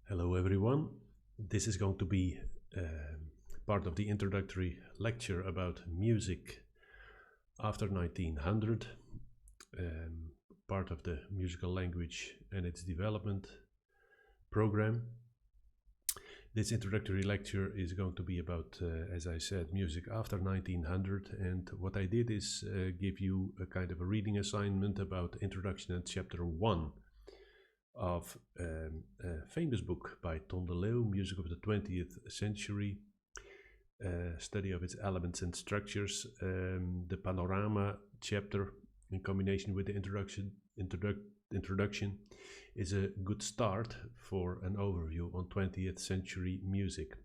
Hello everyone. This is going to be part of the introductory lecture about music after 1900, part of the musical language and its development program. This introductory lecture is going to be about, as I said, music after 1900, and what I did is give you a kind of a reading assignment about introduction and chapter 1 of a famous book by Ton de Leeuw, Music of the 20th Century, study of its elements and structures. The panorama chapter, in combination with the introduction, is a good start for an overview on 20th century music.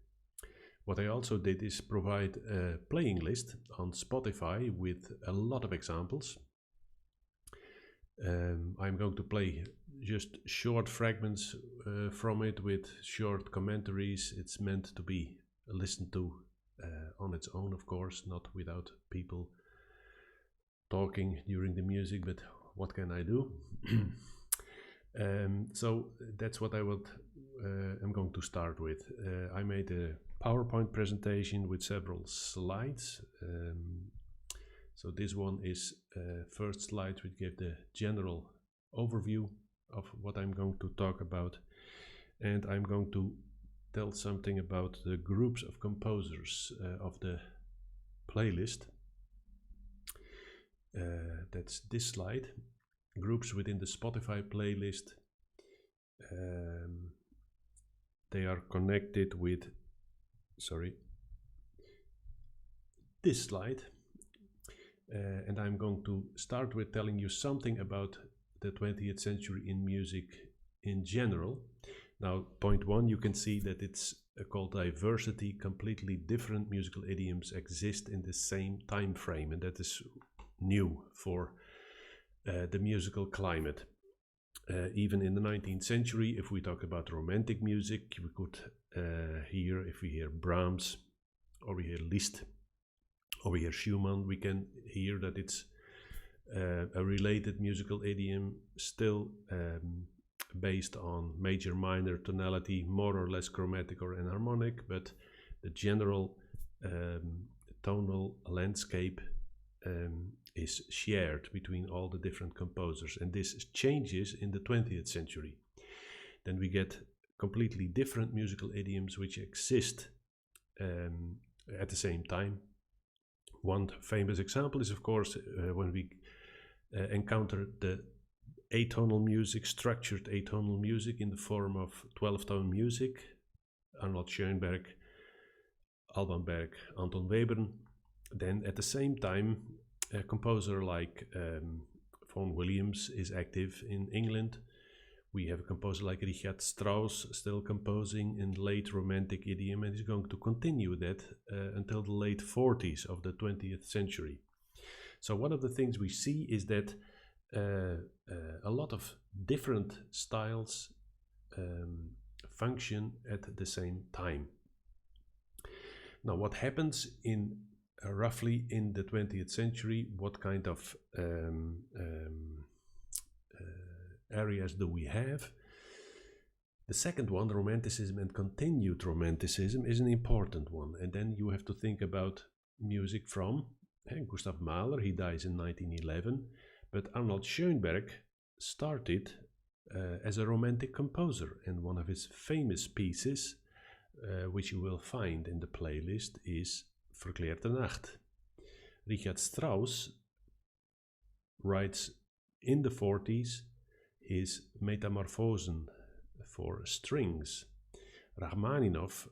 What I also did is provide a playing list on Spotify with a lot of examples. I'm going to play just short fragments from it with short commentaries. It's meant to be listened to on its own, of course, not without people talking during the music, but what can I do? So that's what I'm going to start with. I made a PowerPoint presentation with several slides. So this one is first slide, which gives the general overview of what I'm going to talk about, and I'm going to tell something about the groups of composers of the playlist. That's this slide. Groups within the Spotify playlist. They are connected with, this slide. And I'm going to start with telling you something about the 20th century in music in general. Now, point one, you can see that it's called diversity. Completely different musical idioms exist in the same time frame, and that is new for the musical climate. Even in the 19th century, if we talk about romantic music, we could hear, if we hear Brahms, or we hear Liszt, or we hear Schumann, we can hear that it's a related musical idiom, still based on major minor tonality, more or less chromatic or enharmonic, but the general tonal landscape is shared between all the different composers, and this changes in the 20th century. Then we get completely different musical idioms which exist at the same time. One famous example is, of course, when we encounter the atonal music, structured atonal music in the form of 12-tone music. Arnold Schoenberg, Alban Berg, Anton Webern. Then at the same time, a composer like Vaughan Williams is active in England. We have a composer like Richard Strauss still composing in late romantic idiom, and he's going to continue that until the late 40s of the 20th century. So one of the things we see is that a lot of different styles function at the same time. Now, what happens in roughly in the 20th century? What kind of areas do we have? The second one, romanticism and continued romanticism, is an important one. And then you have to think about music from Gustav Mahler. He dies in 1911, but Arnold Schoenberg started as a romantic composer, and one of his famous pieces, which you will find in the playlist, is Verklärte Nacht. Richard Strauss writes in the 40s his Metamorphosen for strings. Rachmaninoff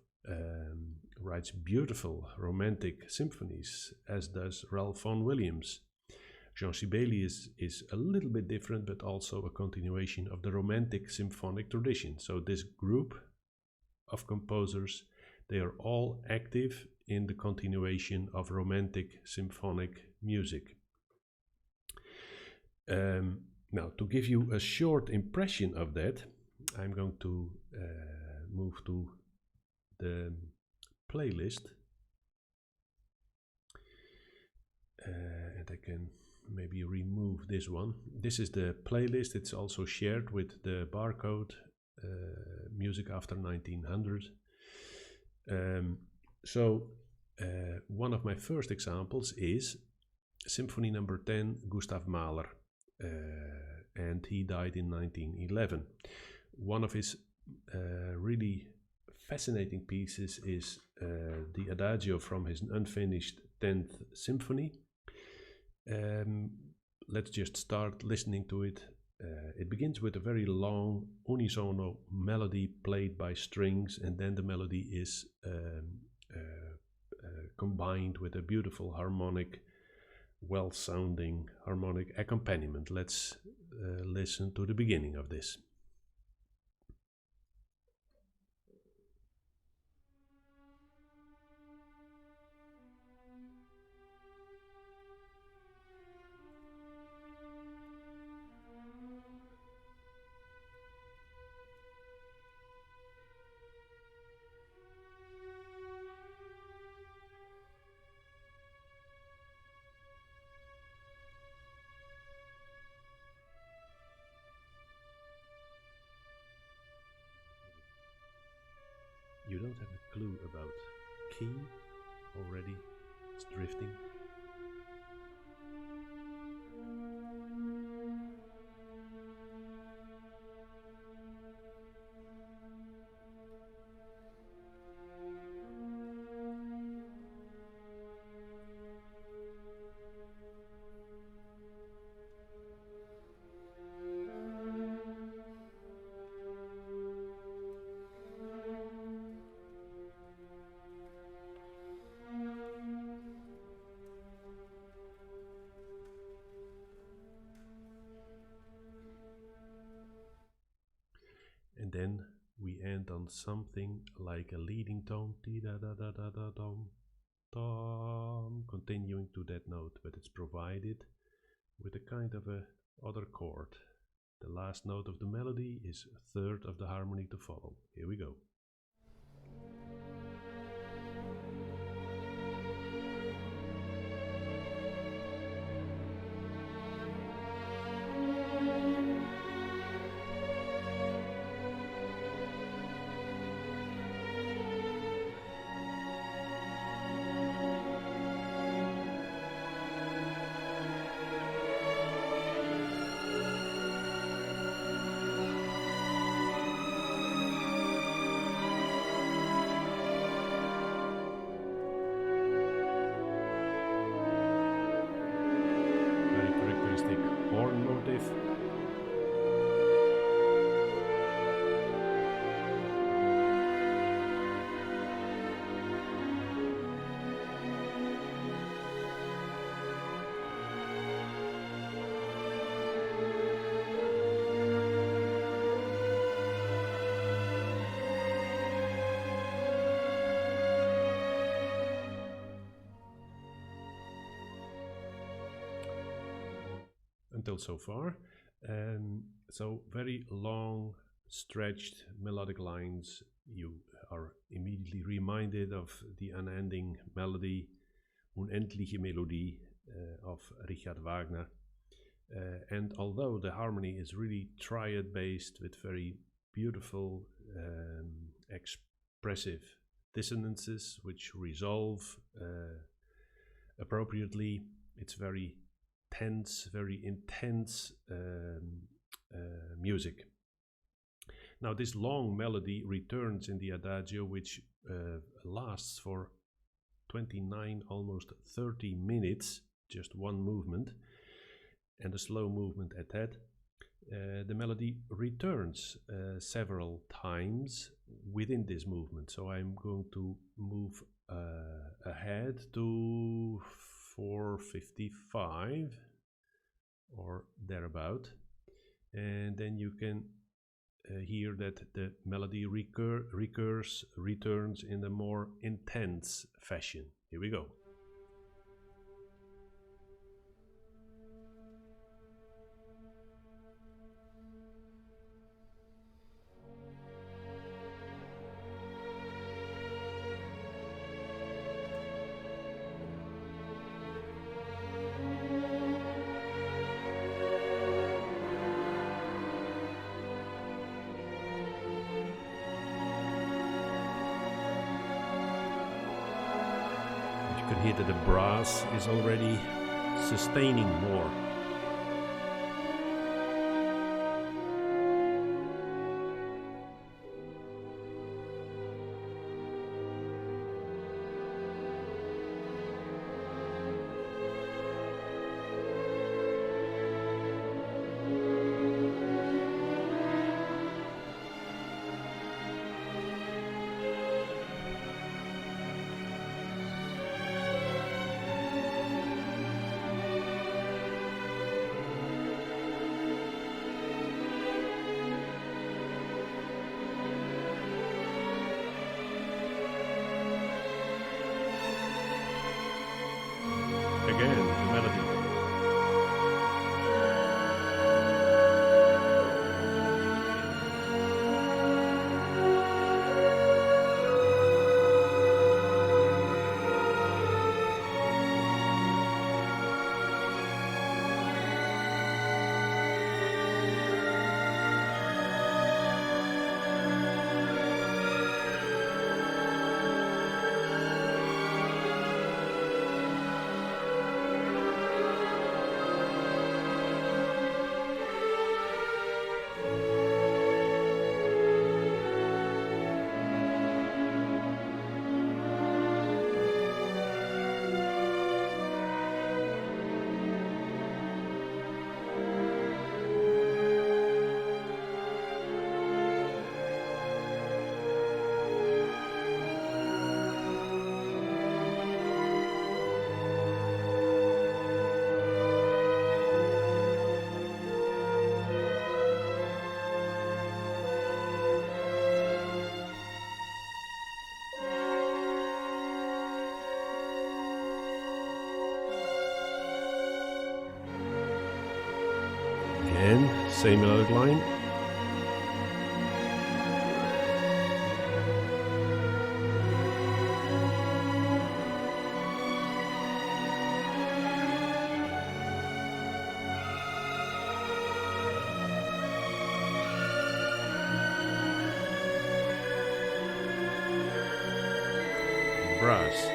writes beautiful romantic symphonies, as does Ralph Vaughan Williams. Jean Sibelius is a little bit different, but also a continuation of the romantic symphonic tradition. So this group of composers, they are all active in the continuation of romantic symphonic music. Now, to give you a short impression of that, I'm going to move to the playlist, and I can maybe remove this one. This is the playlist. It's also shared with the barcode music after 1900. One of my first examples is Symphony Number 10, Gustav Mahler, and he died in 1911. One of his really fascinating pieces is the Adagio from his unfinished 10th Symphony. Let's just start listening to it. It begins with a very long unisono melody played by strings, and then the melody is combined with a beautiful harmonic, well-sounding harmonic accompaniment. Let's listen to the beginning of this. You don't have a clue about key already, it's drifting. And then we end on something like a leading tone, continuing to that note, but it's provided with a kind of a other chord. The last note of the melody is a third of the harmony to follow. Here we go. Horn motif. Until so far. So very long, stretched melodic lines. You are immediately reminded of the unending melody, Unendliche Melodie of Richard Wagner. And although the harmony is really triad-based with very beautiful, expressive dissonances which resolve appropriately, it's very tense, very intense music. Now this long melody returns in the Adagio, which lasts for 29, almost 30 minutes, just one movement, and a slow movement at that. The melody returns several times within this movement. So I'm going to move ahead to 4:55 or thereabout, and then you can hear that the melody returns in a more intense fashion. Here we go. could hear that the brass is already sustaining more. Again, the melody. Again, same melodic line. Brass.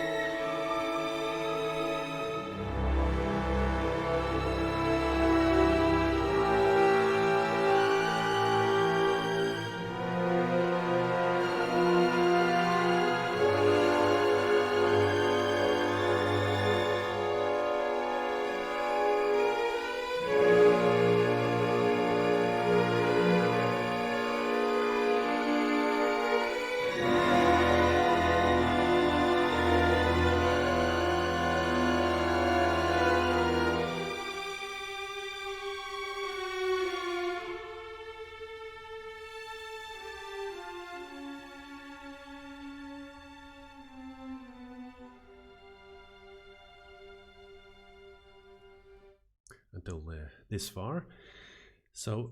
Until this far. So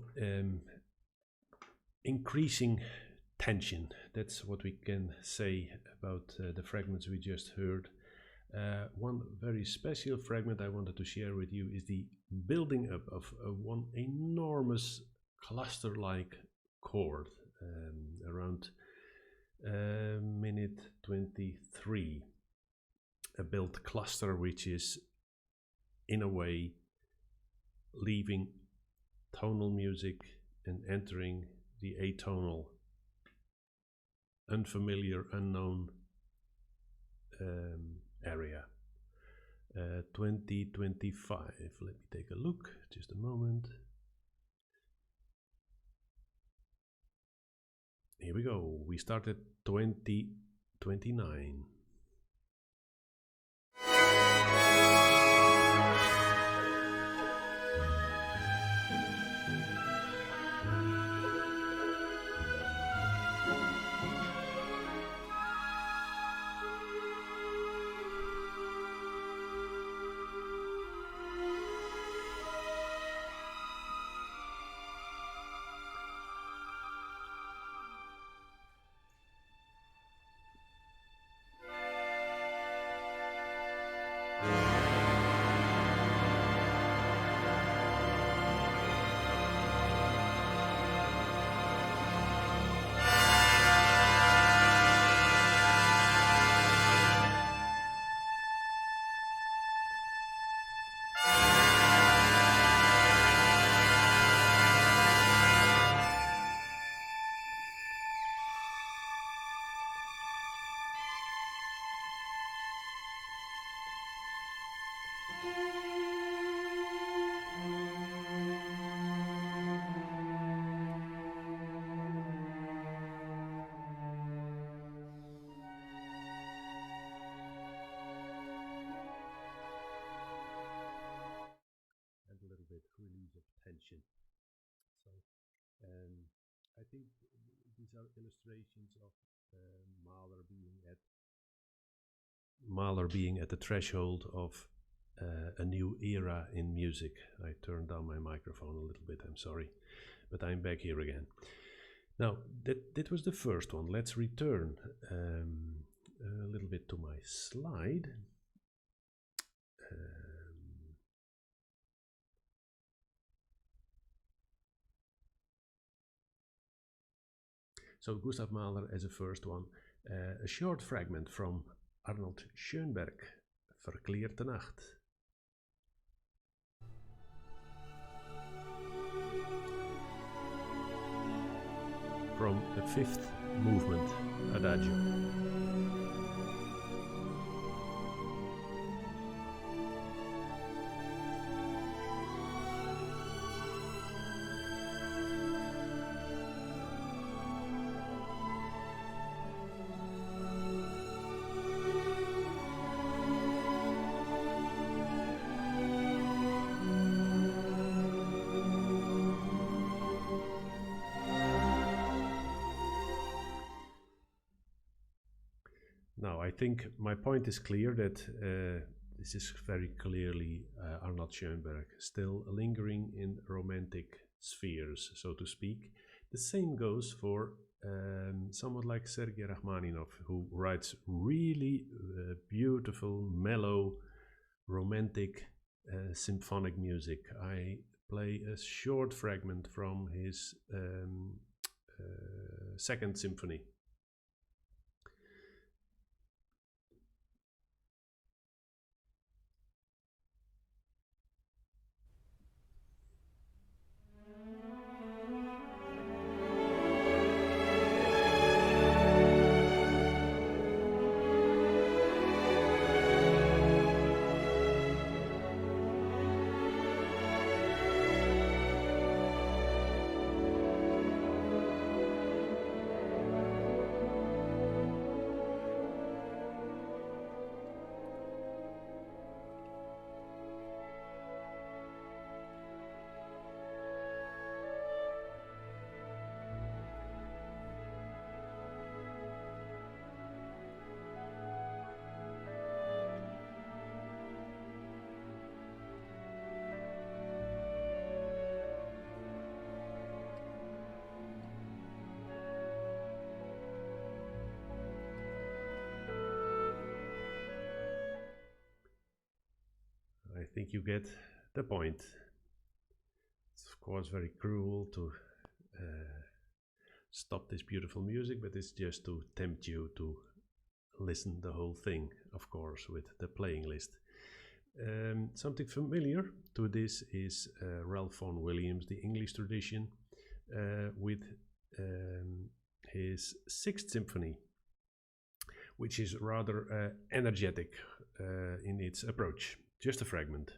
increasing tension, that's what we can say about the fragments we just heard. One very special fragment I wanted to share with you is the building up of one enormous cluster-like chord around minute 23. A built cluster which is in a way leaving tonal music and entering the atonal, unfamiliar, unknown area. 2025. Let me take a look, just a moment. Here we go. We started 2029. And a little bit release of tension. So I think these are illustrations of Mahler being at the threshold of a new era in music. I turned down my microphone a little bit, I'm sorry, but I'm back here again. Now, that was the first one. Let's return a little bit to my slide. So Gustav Mahler as a first one, a short fragment from Arnold Schoenberg, Verklärte Nacht. From the fifth movement, Adagio. Now, I think my point is clear that this is very clearly Arnold Schoenberg, still lingering in romantic spheres, so to speak. The same goes for someone like Sergei Rachmaninov, who writes really beautiful, mellow, romantic symphonic music. I play a short fragment from his second symphony. I think you get the point. It's of course very cruel to stop this beautiful music, but it's just to tempt you to listen the whole thing, of course, with the playing list. Something familiar to this is Ralph Vaughan Williams, the English tradition, with his Sixth Symphony, which is rather energetic in its approach. Just a fragment.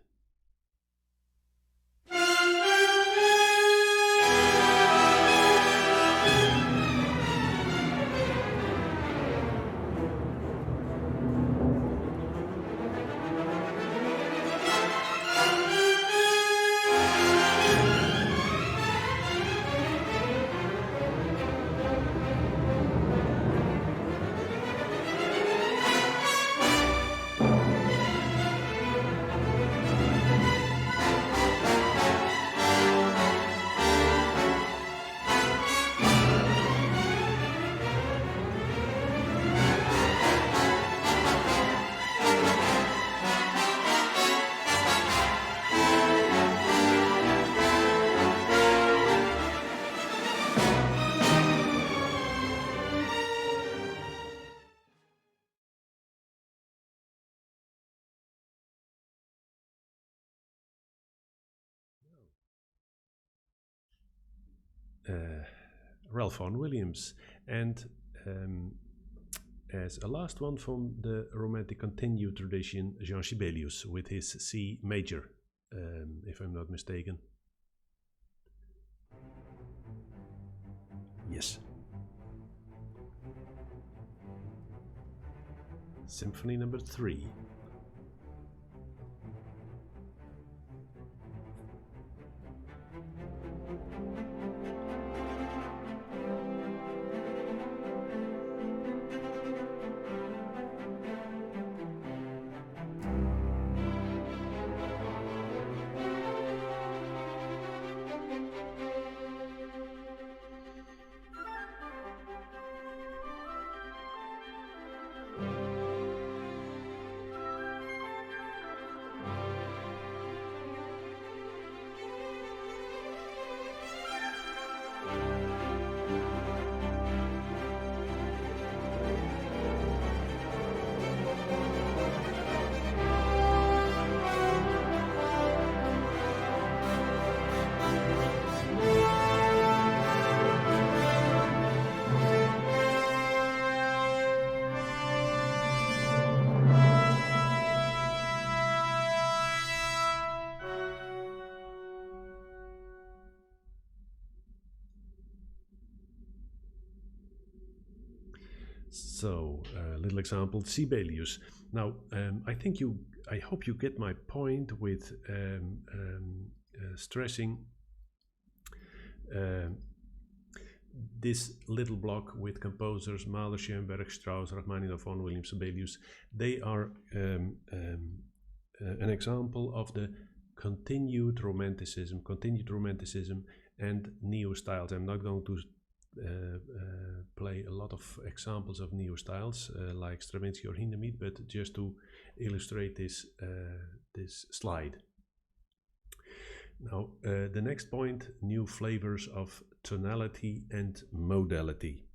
Ralph Vaughan Williams, and as a last one from the Romantic continued tradition, Jean Sibelius with his C major, if I'm not mistaken. Yes. Symphony number 3. So, little example, Sibelius. Now, I hope you get my point with stressing this little block with composers Mahler, Schoenberg, Strauss, Rachmaninoff, Vaughan, Williams, Sibelius. They are an example of the continued romanticism and neo styles. I'm not going to play a lot of examples of neo styles like Stravinsky or Hindemith, but just to illustrate this slide. Now, the next point, new flavors of tonality and modality.